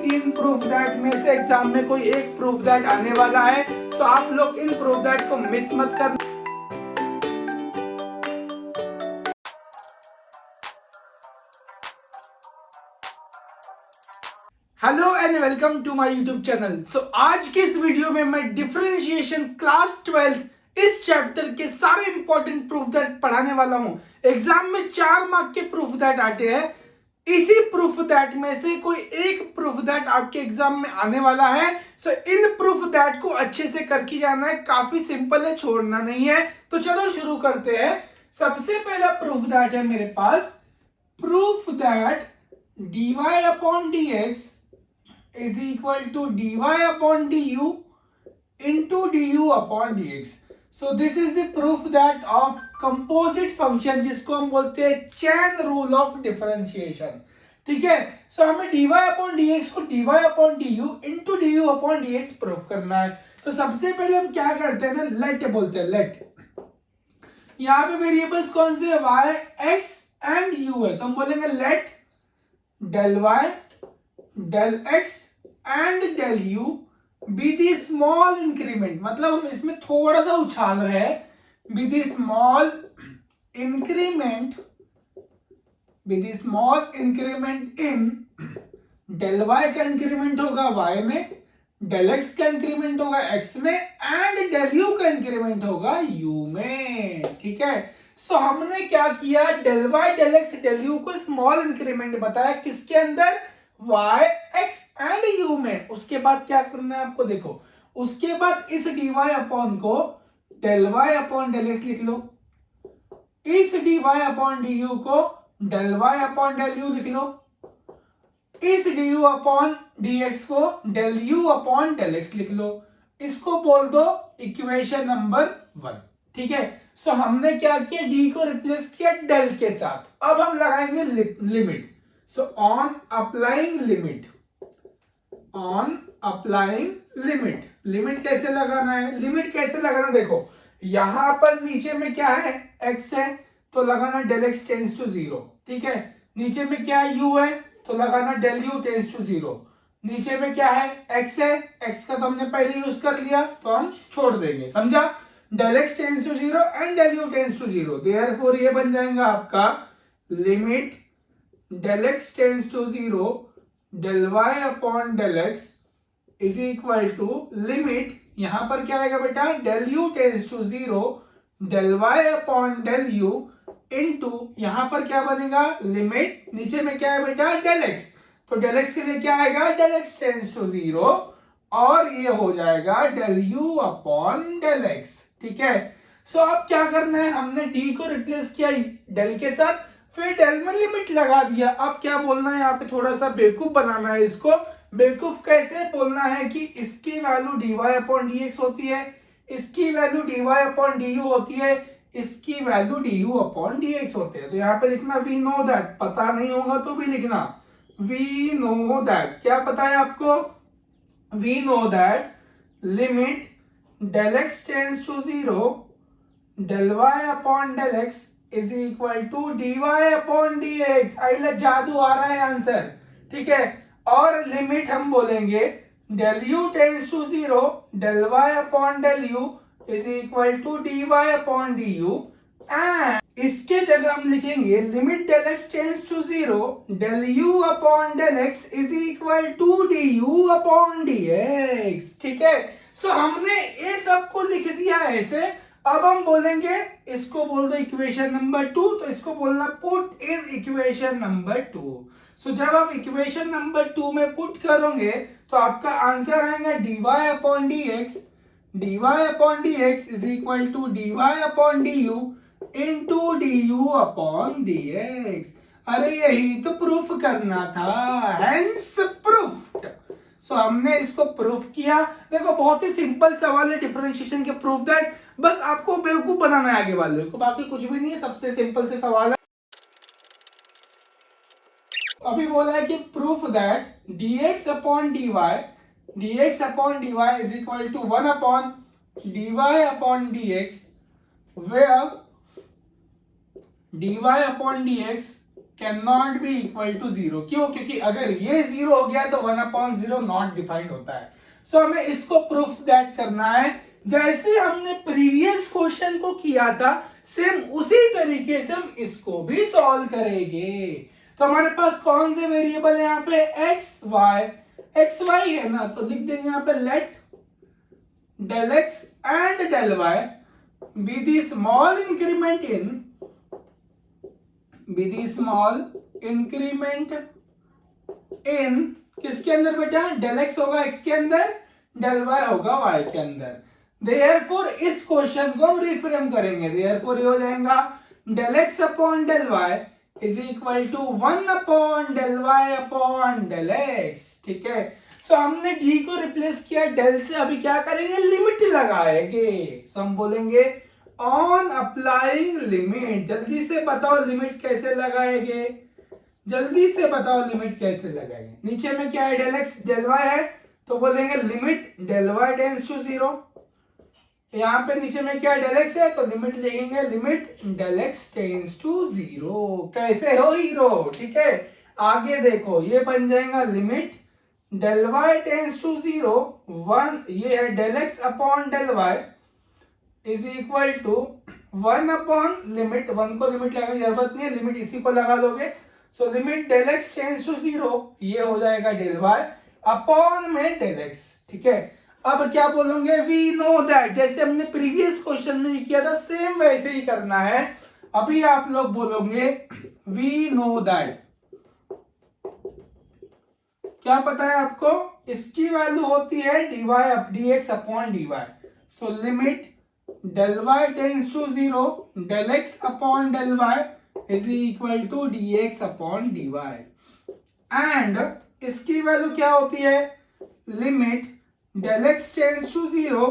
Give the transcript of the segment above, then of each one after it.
तीन proof that में से एग्जाम में कोई एक प्रूफ दैट आने वाला है, सो आप लोग इन प्रूफ दैट को मिस मत करना। Hello and welcome to my YouTube channel. So आज के इस वीडियो में मैं डिफरेंशिएशन क्लास 12 इस चैप्टर के सारे इंपॉर्टेंट प्रूफ दैट पढ़ाने वाला हूं। एग्जाम में 4 मार्क के प्रूफ दैट आते हैं, इसी प्रूफ दैट में से कोई एक प्रूफ दैट आपके एग्जाम में आने वाला है। सो इन प्रूफ दैट को अच्छे से करके जाना है, काफी सिंपल है, छोड़ना नहीं है। तो चलो शुरू करते हैं। सबसे पहला प्रूफ दैट है मेरे पास, proof that dy upon dx is equal to dy upon du into du upon dx. So this is the proof that of composite function, जिसको हम बोलते हैं चैन रूल ऑफ डिफरेंशिएशन। ठीक है, सो हमें dy upon dx को dy upon du into du upon dx proof करना है। तो सबसे पहले हम क्या करते हैं ना, लेट बोलते हैं। लेट, यहाँ पे वेरिएबल्स कौन से है, y, x एंड u है, तो हम बोलेंगे let del y del x and del u be the small increment, मतलब हम इसमें थोड़ा सा उछाल रहे हैं, be the small increment in del y का इंक्रीमेंट होगा y में, del x का इंक्रीमेंट होगा x में एंड del u का इंक्रीमेंट होगा u में। ठीक है, सो हमने क्या किया, del y del x del u को स्मॉल इंक्रीमेंट बताया, किसके अंदर, y x एंड u में। उसके बाद क्या करना है आपको, देखो, उसके बाद इस dy अपॉन को del y upon del x लिख लो, इस dy अपॉन du को del y upon del u लिख लो, इस du अपॉन dx को del u upon del x लिख लो। इसको बोल दो इक्वेशन नंबर 1। ठीक है, सो हमने क्या किया, d को रिप्लेस किया del के साथ। अब हम लगाएंगे limit. So on applying limit, limit कैसे लगाना है, लिमिट कैसे लगाना, देखो यहां पर नीचे में क्या है, x है, तो लगाना del x टेंस टू 0। ठीक है, नीचे में क्या है, u है, तो लगाना del u टेंस टू 0। नीचे में क्या है, x है, x का तो हमने पहले यूज कर लिया, तो हम छोड़ देंगे, समझा। del x tends to 0 and del u tends to 0, therefore ये बन जाएगा आपका limit del x tends to 0 del y upon del x is equal to limit, यहां पर क्या आएगा बेटा, del u tends to 0 del y upon del u into, यहां पर क्या बनेगा, लिमिट, नीचे में क्या है बेटा, del x, तो del x के लिए क्या आएगा, del x टेंस टू 0 और ये हो जाएगा del u upon del x। ठीक है, सो अब क्या करना है, हमने d को रिप्लेस किया del के साथ, फिर del में लिमिट लगा दिया। अब क्या बोलना है, यहाँ पे थोड़ा सा बेवकूफ बनाना है इसको। बेवकूफ कैसे बोलना है कि इसकी वैल्यू dy अपॉन dx होती है, इसकी वैल्यू dy अपॉन du होती है, इसकी वैल्यू du अपॉन dx होती है। तो यहाँ पे लिखना वी नो दैट, पता नहीं होगा तो भी लिखना वी नो दैट। क्या पता है आपको, we know that limit del x tends to 0 del y upon del x is equal to dy upon dx। आई जादू आ रहा है आंसर। ठीक है, और लिमिट हम बोलेंगे del u tends to 0 del y upon del u is equal to dy upon du and इसके जगह हम लिखेंगे limit del x tends to 0 del u upon del x is equal to du upon dx। ठीक है, सो हमने ये सब को लिख दिया ऐसे। अब हम बोलेंगे, इसको बोल दो इक्वेशन नंबर 2, तो इसको बोलना पुट इन इक्वेशन नंबर 2। सो जब आप इक्वेशन नंबर 2 में पुट करोगे तो आपका आंसर आएगा dy upon dx is equal to dy upon du into du upon dx। अरे यही तो प्रूफ करना था, हेंस प्रूफ्ड। सो हमने इसको प्रूफ किया। देखो बहुत ही सिंपल सवाल है डिफरेंशिएशन के प्रूफ दैट, बस आपको बेवकूफ बनाना है आगे वाले को, बाकी कुछ भी नहीं है, सबसे सिंपल से सवाल है। अभी बोला है कि proof that dx upon dy is equal to 1 upon dy upon dx, where dy upon dx can not be equal to 0। क्यों? क्योंकि अगर ये 0 हो गया तो 1/0 नॉट डिफाइंड होता है। सो हमें इसको प्रूफ दैट करना है, जैसे हमने प्रीवियस क्वेश्चन को किया था सेम उसी तरीके से हम इसको भी सॉल्व करेंगे। तो हमारे पास कौन से वेरिएबल है यहाँ पे? एक्स वाई है ना, तो लिख देंगे यहाँ पे late del x and del y be the small increment in किसके अंदर बेटा? del x होगा x के अंदर, del y होगा y के अंदर। Therefore इस क्वेश्चन को हम रिफ्रेम करेंगे। Therefore ये हो जाएगा del x upon del y is equal to 1 upon del y upon del x। ठीक है, सो हमने d को रिप्लेस किया del से, अभी क्या करेंगे? लिमिट लगाएंगे। सो हम बोलेंगे ऑन अप्लाइंग लिमिट। जल्दी से बताओ लिमिट कैसे लगाएंगे? जल्दी से बताओ लिमिट कैसे लगाएंगे? नीचे में क्या है? del x del y है, तो बोलेंगे limit del y tends to 0। यहाँ पे नीचे में क्या del x है, तो लिमिट लिखेंगे limit del x tends to 0। कैसे हो हीरो? ठीक है, आगे देखो ये बन जाएगा limit del y tends to 0 1, ये है del x upon del y is equal to 1 upon limit, 1 को लिमिट लगाने की जरूरत नहीं है, लिमिट इसी को लगा लोगे। So limit del x tends to 0, ये हो जाएगा del y अपॉन में del x। ठीक है, अब क्या बोलोगे? वी नो दैट, जैसे हमने प्रीवियस क्वेश्चन में किया था सेम वैसे ही करना है। अभी आप लोग बोलोगे वी नो दैट, क्या पता है आपको? इसकी वैल्यू होती है dx upon dy। So limit del y tends to 0 del x upon del y is equal to dx upon dy। And इसकी वैल्यू क्या होती है? Limit del x tends to 0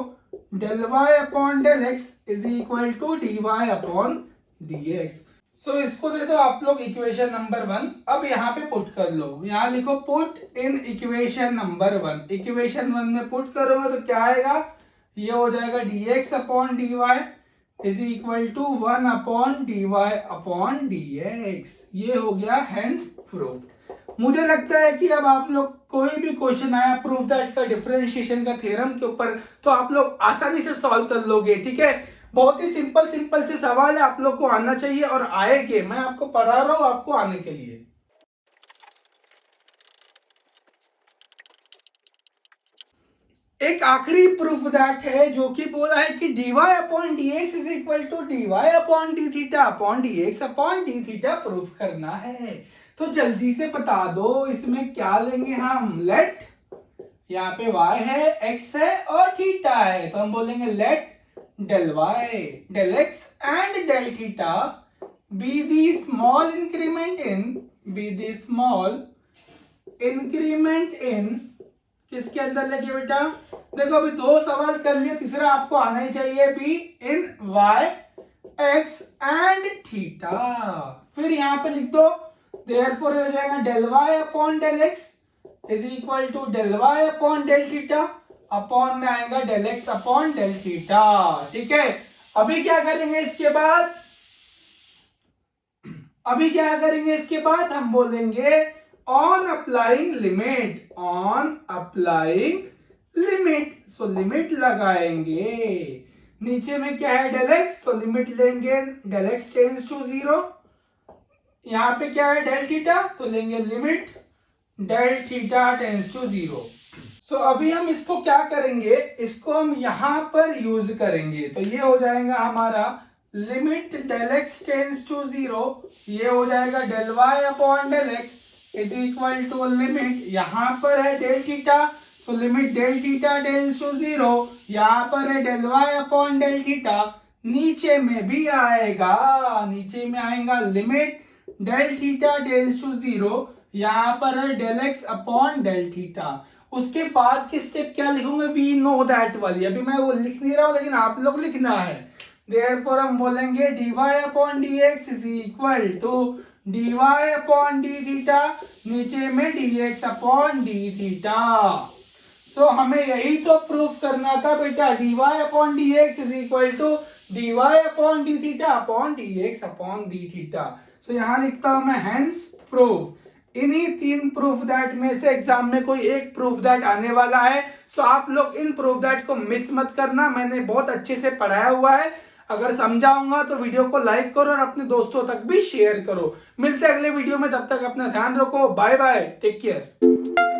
del y upon del x is equal to dy upon dx। So इसको दे दो आप लोग equation number 1। अब यहाँ पे पुट कर लो, यहाँ लिखो put in equation number 1। Equation 1 में पुट करोगे तो क्या आएगा? ये हो जाएगा dx upon dy is equal to 1 upon dy upon dx। ये हो गया हेंस प्रूफ। मुझे लगता है कि अब आप लोग कोई भी क्वेश्चन आया प्रूफ दैट का, डिफरेंशिएशन का थ्योरम के ऊपर, तो आप लोग आसानी से सॉल्व कर लोगे। ठीक है, बहुत ही सिंपल से सवाल है, आप लोग को आना चाहिए और आएंगे। मैं आपको पढ़ा रहा हूं आपको आने के लिए। एक आखिरी प्रूफ दैट है जो कि बोला है कि dy upon dx is equal to dy upon d theta upon dx upon d theta proof करना है। तो जल्दी से बता दो इसमें क्या लेंगे हम? लेट, यहाँ पे y है, x है और थीटा है, तो हम बोलेंगे let del y del x and del theta be the small increment in किसके अंदर लेके बेटा? देखो अभी 2 सवाल कर लिए, तीसरा आपको आना ही चाहिए। Be in y x and theta. फिर यहाँ पे लिख दो therefore हो जाएगा del y upon del x is equal to del y upon del theta upon में आएगा del x upon del theta. ठीक है, अभी क्या करेंगे इसके बाद? हम बोलेंगे on applying limit. So limit लगाएंगे। नीचे में क्या है? del x, तो लिमिट लेंगे del x टेंड्स टू 0। यहाँ पे क्या है? del थीटा, तो लेंगे limit del theta tends to 0। So अभी हम इसको क्या करेंगे? इसको हम यहां पर यूज करेंगे, तो ये हो जाएगा हमारा limit del x tends to 0, ये हो जाएगा del y upon del x is equal to limit, यहाँ पर है del थीटा, तो limit del theta tends to 0, यहाँ पर है del y upon del theta, नीचे में भी आएगा, limit del theta tends to 0, यहाँ पर है del x upon del theta. उसके बाद की स्टेप क्या लिखूंगा? वी नो दैट वाली, अभी मैं वो लिख नहीं रहा हूं लेकिन आप लोग लिखना है। देयरफॉर हम बोलेंगे dy upon dx is equal to dy upon d theta, नीचे में dx upon d theta. So हमें यही तो प्रूफ करना था बेटा, dy upon dx is equal to dy upon d theta upon dx upon d theta. तो यहाँ लिखता हूं मैं हेंस प्रूव। इन्हीं 3 प्रूफ दैट में से एग्जाम में कोई एक प्रूफ दैट आने वाला है। सो आप लोग इन प्रूफ दैट को मिस मत करना, मैंने बहुत अच्छे से पढ़ाया हुआ है। अगर समझाऊंगा तो वीडियो को लाइक करो और अपने दोस्तों तक भी शेयर करो। मिलते हैं अगले वीडियो में, तब तक अपना ध्यान रखो। Bye bye, take care.